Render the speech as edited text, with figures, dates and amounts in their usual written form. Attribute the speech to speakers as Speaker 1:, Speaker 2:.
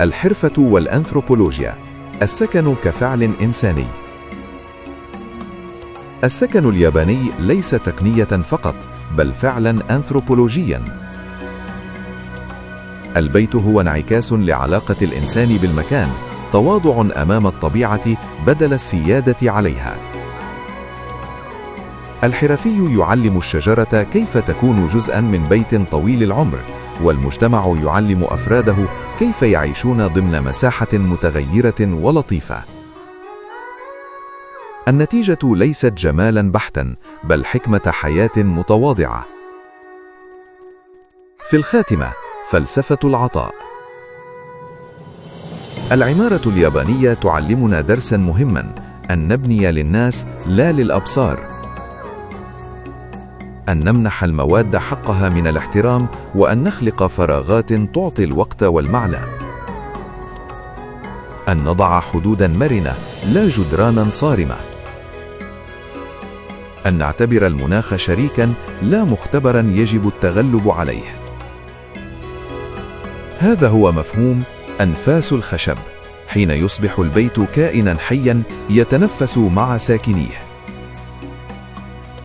Speaker 1: الحرفة والأنثروبولوجيا. السكن كفعل إنساني. السكن الياباني ليس تقنية فقط، بل فعلاً أنثروبولوجياً. البيت هو انعكاس لعلاقة الإنسان بالمكان، تواضع أمام الطبيعة بدل السيادة عليها. الحرفي يعلم الشجرة كيف تكون جزءاً من بيت طويل العمر، والمجتمع يعلم أفراده كيف يعيشون ضمن مساحة متغيرة ولطيفة. النتيجة ليست جمالاً بحتاً، بل حكمة حياة متواضعة. في الخاتمة، فلسفة العطاء. العمارة اليابانية تعلمنا درساً مهماً: أن نبني للناس لا للأبصار، أن نمنح المواد حقها من الاحترام، وأن نخلق فراغات تعطي الوقت والمعنى، أن نضع حدوداً مرنة لا جدرانا صارمة، أن نعتبر المناخ شريكاً لا مختبراً يجب التغلب عليه. هذا هو مفهوم أنفاس الخشب، حين يصبح البيت كائناً حياً يتنفس مع ساكنيه.